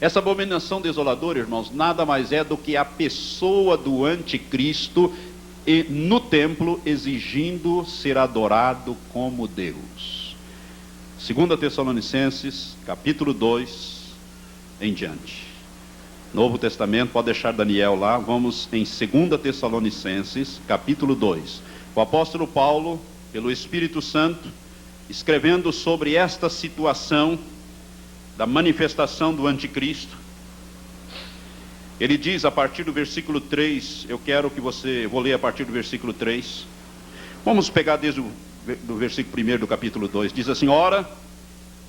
Essa abominação desoladora, irmãos, nada mais é do que a pessoa do anticristo e no templo exigindo ser adorado como Deus. 2 Tessalonicenses, capítulo 2, em diante. Novo Testamento, pode deixar Daniel lá, vamos em 2 Tessalonicenses, capítulo 2. O apóstolo Paulo, pelo Espírito Santo, escrevendo sobre esta situação da manifestação do anticristo, ele diz a partir do versículo 3, vou ler a partir do versículo 3, vamos pegar desde do versículo 1 do capítulo 2, diz assim: ora,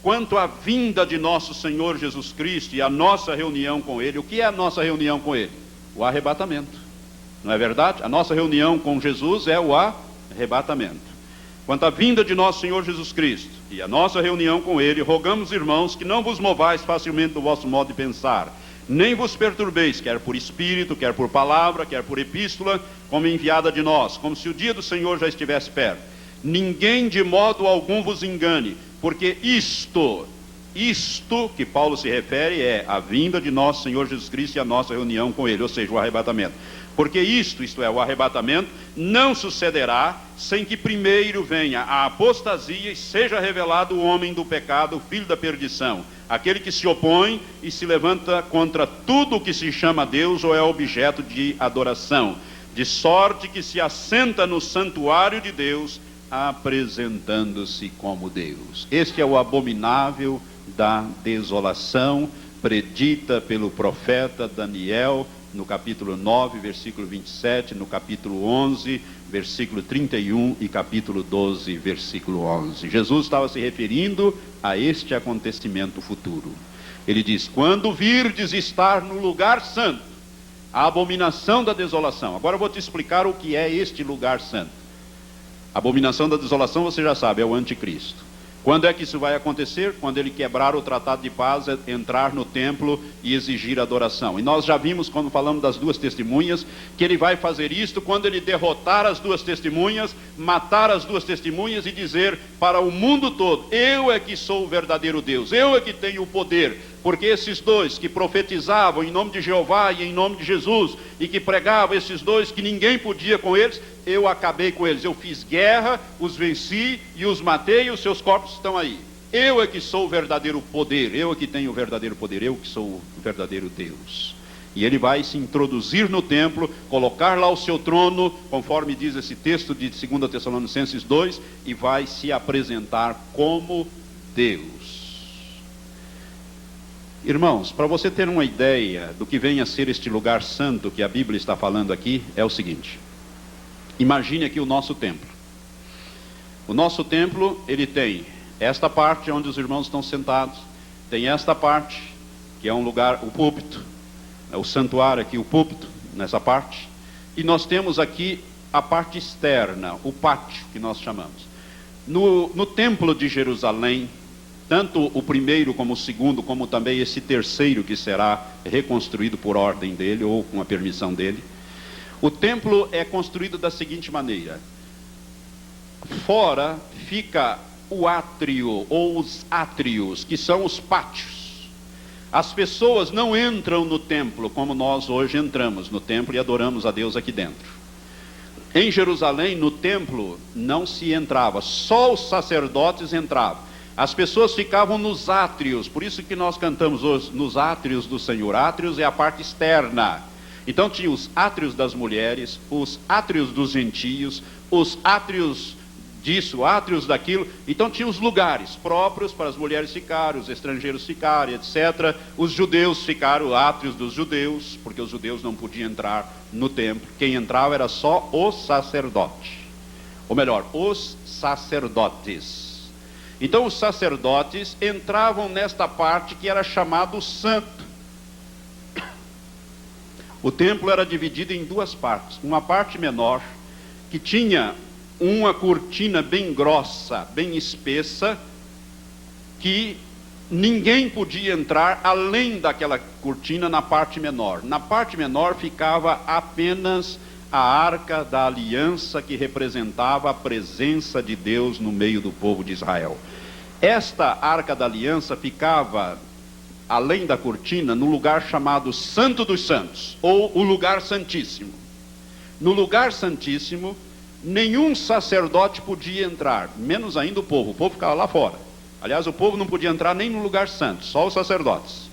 quanto à vinda de nosso Senhor Jesus Cristo e a nossa reunião com Ele. O que é a nossa reunião com Ele? O arrebatamento, não é verdade? A nossa reunião com Jesus é o arrebatamento. Quanto à vinda de nosso Senhor Jesus Cristo e a nossa reunião com Ele, rogamos, irmãos, que não vos movais facilmente do vosso modo de pensar, nem vos perturbeis, quer por espírito, quer por palavra, quer por epístola, como enviada de nós, como se o dia do Senhor já estivesse perto. Ninguém de modo algum vos engane, porque isto que Paulo se refere é a vinda de nosso Senhor Jesus Cristo e a nossa reunião com Ele, ou seja, o arrebatamento. Porque isto é, o arrebatamento, não sucederá sem que primeiro venha a apostasia e seja revelado o homem do pecado, o filho da perdição, aquele que se opõe e se levanta contra tudo o que se chama Deus ou é objeto de adoração, de sorte que se assenta no santuário de Deus, apresentando-se como Deus. Este é o abominável da desolação, predita pelo profeta Daniel, no capítulo 9, versículo 27, no capítulo 11, versículo 31 e capítulo 12, versículo 11. Jesus estava se referindo a este acontecimento futuro. Ele diz: quando virdes estar no lugar santo, a abominação da desolação. Agora eu vou te explicar o que é este lugar santo. A abominação da desolação, você já sabe, é o anticristo. Quando é que isso vai acontecer? Quando ele quebrar o tratado de paz, entrar no templo e exigir adoração. E nós já vimos, quando falamos das duas testemunhas, que ele vai fazer isto quando ele derrotar as duas testemunhas, matar as duas testemunhas e dizer para o mundo todo: eu é que sou o verdadeiro Deus, eu é que tenho o poder. Porque esses dois que profetizavam em nome de Jeová e em nome de Jesus, e que pregavam, esses dois que ninguém podia com eles, eu acabei com eles. Eu fiz guerra, os venci e os matei, e os seus corpos estão aí. Eu é que sou o verdadeiro poder, eu é que tenho o verdadeiro poder, eu que sou o verdadeiro Deus. E ele vai se introduzir no templo, colocar lá o seu trono, conforme diz esse texto de 2 Tessalonicenses 2, e vai se apresentar como Deus. Irmãos, para você ter uma ideia do que vem a ser este lugar santo que a Bíblia está falando aqui, é o seguinte: imagine aqui o nosso templo. O nosso templo, ele tem esta parte onde os irmãos estão sentados, tem esta parte, que é um lugar, o púlpito, o santuário aqui, o púlpito, nessa parte, e nós temos aqui a parte externa, o pátio, que nós chamamos. No templo de Jerusalém, tanto o primeiro como o segundo, como também esse terceiro que será reconstruído por ordem dele, ou com a permissão dele, o templo é construído da seguinte maneira: fora fica o átrio, ou os átrios, que são os pátios. As pessoas não entram no templo como nós hoje entramos no templo e adoramos a Deus aqui dentro. Em Jerusalém, no templo, não se entrava, só os sacerdotes entravam. As pessoas ficavam nos átrios, por isso que nós cantamos hoje, nos átrios do Senhor. Átrios é a parte externa. Então tinha os átrios das mulheres, os átrios dos gentios, os átrios disso, átrios daquilo. Então tinha os lugares próprios para as mulheres ficarem, os estrangeiros ficarem, etc. Os judeus ficaram, átrios dos judeus, porque os judeus não podiam entrar no templo. Quem entrava era só o sacerdote. Ou melhor, os sacerdotes. Então os sacerdotes entravam nesta parte que era chamado santo. O templo era dividido em duas partes. Uma parte menor, que tinha uma cortina bem grossa, bem espessa, que ninguém podia entrar além daquela cortina na parte menor. Na parte menor ficava apenas a arca da aliança, que representava a presença de Deus no meio do povo de Israel. Esta arca da aliança ficava além da cortina, no lugar chamado Santo dos Santos, ou o lugar santíssimo. No lugar santíssimo, nenhum sacerdote podia entrar, menos ainda o povo ficava lá fora. Aliás, o povo não podia entrar nem no lugar santo, só os sacerdotes.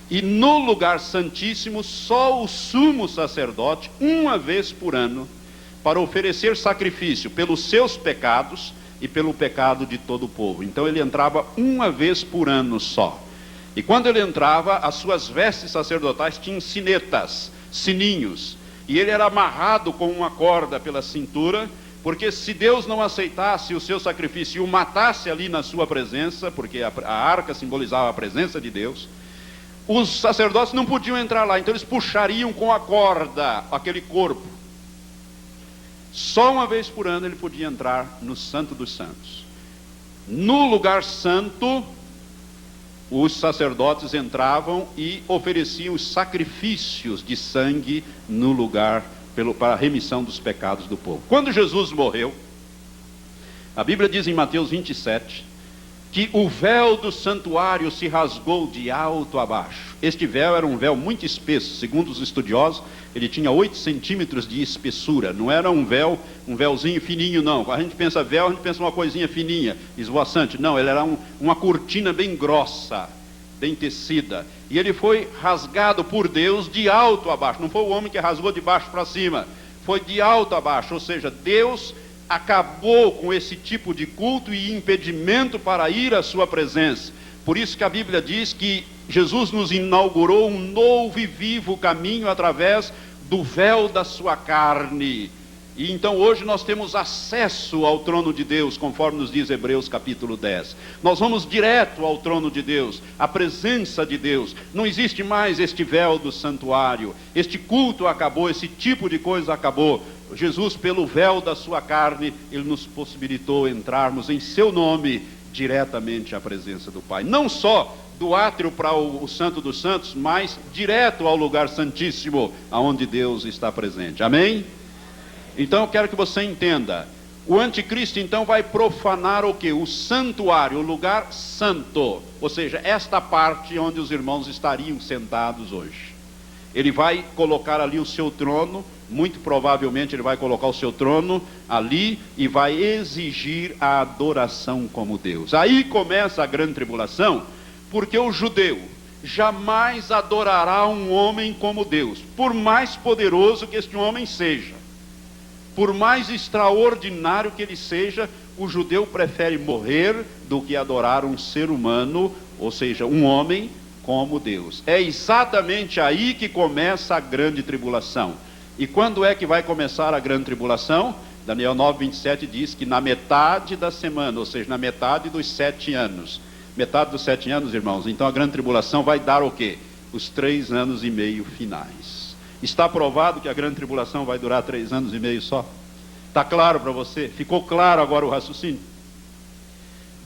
E no lugar santíssimo, só o sumo sacerdote, uma vez por ano, para oferecer sacrifício pelos seus pecados e pelo pecado de todo o povo. Então ele entrava uma vez por ano só. E quando ele entrava, as suas vestes sacerdotais tinham sinetas, sininhos, e ele era amarrado com uma corda pela cintura, porque se Deus não aceitasse o seu sacrifício e o matasse ali na sua presença, porque a arca simbolizava a presença de Deus, os sacerdotes não podiam entrar lá, então eles puxariam com a corda aquele corpo. Só uma vez por ano ele podia entrar no Santo dos Santos. No lugar santo, os sacerdotes entravam e ofereciam os sacrifícios de sangue no lugar para a remissão dos pecados do povo. Quando Jesus morreu, a Bíblia diz em Mateus 27 que o véu do santuário se rasgou de alto a baixo. Este véu era um véu muito espesso, segundo os estudiosos, ele tinha 8 centímetros de espessura, não era um véuzinho fininho não. Quando a gente pensa véu, a gente pensa uma coisinha fininha, esvoaçante. Não, ele era uma cortina bem grossa, bem tecida, e ele foi rasgado por Deus de alto a baixo. Não foi o homem que rasgou de baixo para cima, foi de alto a baixo, ou seja, Deus acabou com esse tipo de culto e impedimento para ir à sua presença. Por isso que a Bíblia diz que Jesus nos inaugurou um novo e vivo caminho através do véu da sua carne. E então hoje nós temos acesso ao trono de Deus, conforme nos diz Hebreus capítulo 10. Nós vamos direto ao trono de Deus, à presença de Deus. Não existe mais este véu do santuário. Este culto acabou, esse tipo de coisa acabou. Jesus, pelo véu da sua carne, ele nos possibilitou entrarmos em seu nome diretamente à presença do Pai. Não só do átrio para o Santo dos Santos, mas direto ao lugar santíssimo, aonde Deus está presente. Amém? Então eu quero que você entenda, o anticristo então vai profanar o quê? O santuário, o lugar santo, ou seja, esta parte onde os irmãos estariam sentados hoje. Ele vai colocar ali o seu trono, muito provavelmente ele vai colocar o seu trono ali e vai exigir a adoração como Deus. Aí começa a grande tribulação, porque o judeu jamais adorará um homem como Deus, por mais poderoso que este homem seja. Por mais extraordinário que ele seja, o judeu prefere morrer do que adorar um ser humano, ou seja, um homem como Deus. É exatamente aí que começa a grande tribulação. E quando é que vai começar a grande tribulação? Daniel 9:27 diz que na metade da semana, ou seja, na metade dos 7 anos. Metade dos 7 anos, irmãos, então a grande tribulação vai dar o quê? Os 3 anos e meio finais. Está provado que a grande tribulação vai durar 3 anos e meio só? Está claro para você? Ficou claro agora o raciocínio?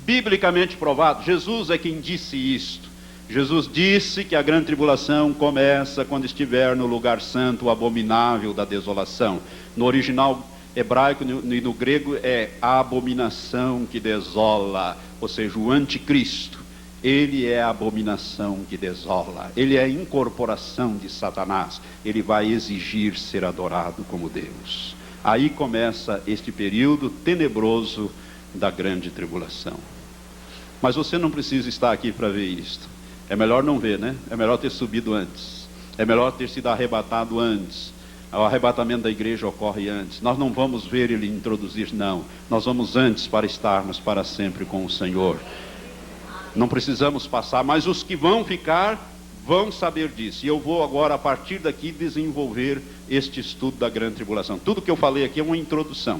Biblicamente provado, Jesus é quem disse isto. Jesus disse que a grande tribulação começa quando estiver no lugar santo, o abominável da desolação. No original hebraico e no grego é a abominação que desola, ou seja, o anticristo. Ele é a abominação que desola, ele é a incorporação de Satanás, ele vai exigir ser adorado como Deus. Aí começa este período tenebroso da grande tribulação. Mas você não precisa estar aqui para ver isto. É melhor não ver, né? É melhor ter subido antes. É melhor ter sido arrebatado antes. O arrebatamento da igreja ocorre antes. Nós não vamos ver ele introduzir, não. Nós vamos antes para estarmos para sempre com o Senhor. Não precisamos passar, mas os que vão ficar vão saber disso. E eu vou agora, a partir daqui, desenvolver este estudo da grande tribulação. Tudo que eu falei aqui é uma introdução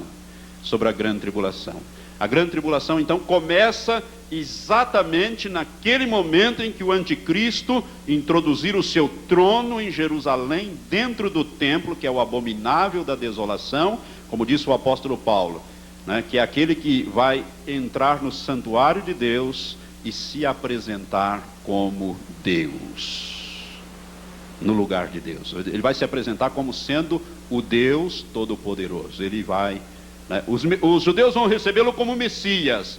sobre a grande tribulação. A grande tribulação, então, começa exatamente naquele momento em que o anticristo introduzir o seu trono em Jerusalém, dentro do templo, que é o abominável da desolação, como disse o apóstolo Paulo, né, que é aquele que vai entrar no santuário de Deus e se apresentar como Deus, no lugar de Deus. Ele vai se apresentar como sendo o Deus Todo-Poderoso. Ele vai, né, os judeus vão recebê-lo como Messias,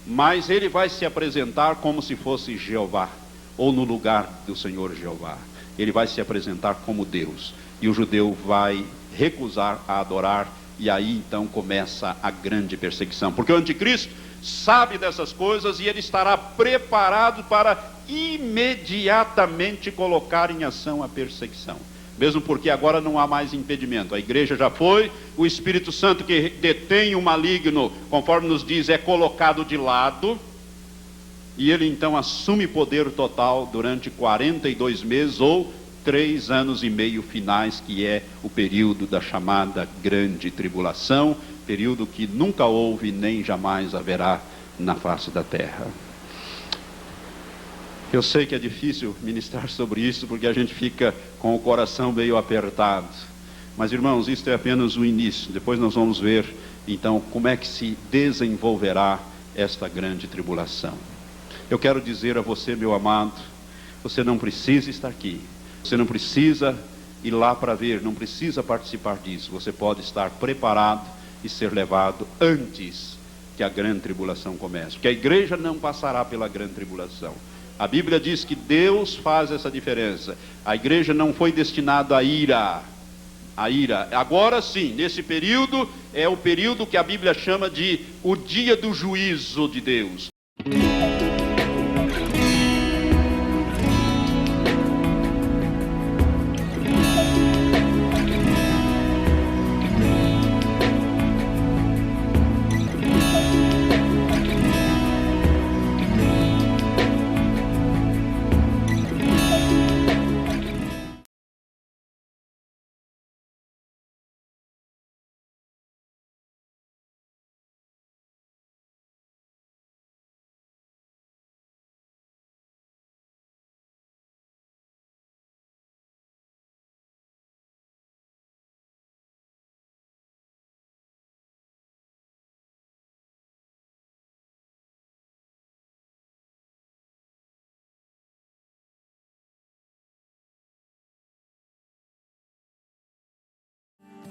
mas ele vai se apresentar como se fosse Jeová, ou no lugar do Senhor Jeová. Ele vai se apresentar como Deus, e o judeu vai recusar a adorar, e aí então começa a grande perseguição, porque o anticristo sabe dessas coisas e ele estará preparado para imediatamente colocar em ação a perseguição. Mesmo porque agora não há mais impedimento. A igreja já foi, o Espírito Santo que detém o maligno, conforme nos diz, é colocado de lado, e ele então assume poder total durante 42 meses ou 3 anos e meio finais, que é o período da chamada grande tribulação, período que nunca houve nem jamais haverá na face da terra. Eu sei que é difícil ministrar sobre isso, porque a gente fica com o coração meio apertado, mas irmãos, isto é apenas o início. Depois nós vamos ver então como é que se desenvolverá esta grande tribulação. Eu quero dizer a você, meu amado, você não precisa estar aqui, você não precisa ir lá para ver, não precisa participar disso. Você pode estar preparado e ser levado antes que a grande tribulação comece, porque a igreja não passará pela grande tribulação. A Bíblia diz que Deus faz essa diferença. A igreja não foi destinada à ira. Agora sim, nesse período, é o período que a Bíblia chama de o dia do juízo de Deus.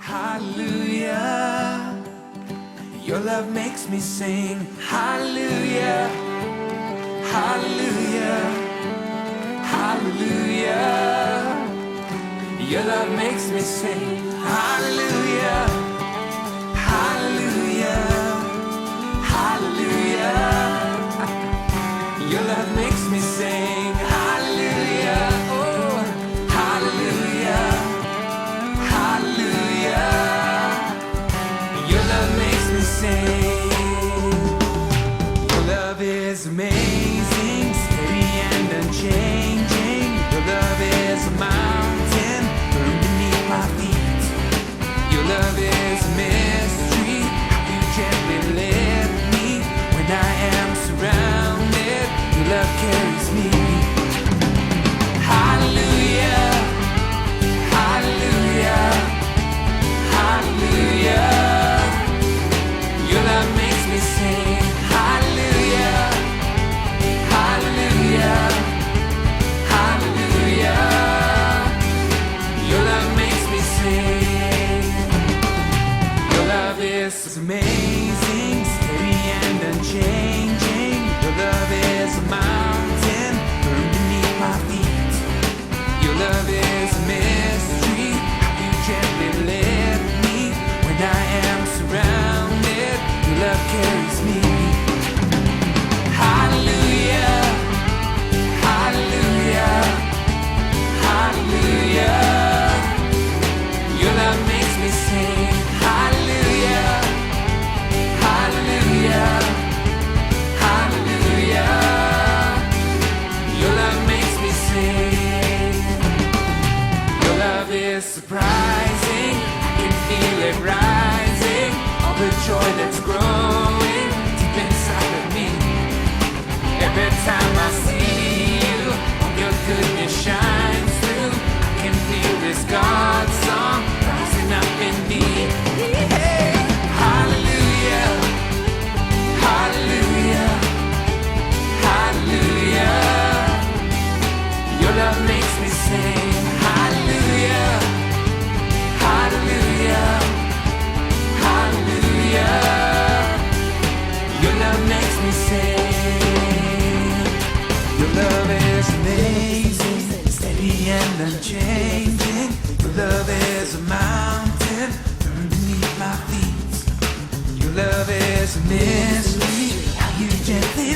Hallelujah, your love makes me sing. Hallelujah, hallelujah, hallelujah, your love makes me sing. Hallelujah, hallelujah, hallelujah, your love makes me sing. Hallelujah, oh, hallelujah, your love makes me sing. Your love is amazing, steady and unchanging. Your love is a mountain firm beneath my feet. Your love is a mystery, how you gently lift me when I am surrounded. Your love carries me. Hallelujah, hallelujah, hallelujah, your love makes me sing. Hallelujah, hallelujah, hallelujah, your love makes me sing. Your love is amazing, steady and unchanging. Your love is a mountain is a mystery. You gently lift me when I am surrounded. Your love carries me. Hallelujah, hallelujah, hallelujah. Your love makes me sing. Hallelujah, hallelujah, hallelujah. Your love makes me sing. Your love is surprising. I can feel it rising. All the joy that's growing deep inside of me. Every time I see you, your goodness shines through. I can feel this God song rising up in me. Hey, hallelujah, hallelujah, hallelujah. Your love makes me sing. Hallelujah, hallelujah, hallelujah. Your love makes me sing. Your love is amazing, steady and unchanging. Your love is a mountain beneath my feet. Your love is a mystery. How you gently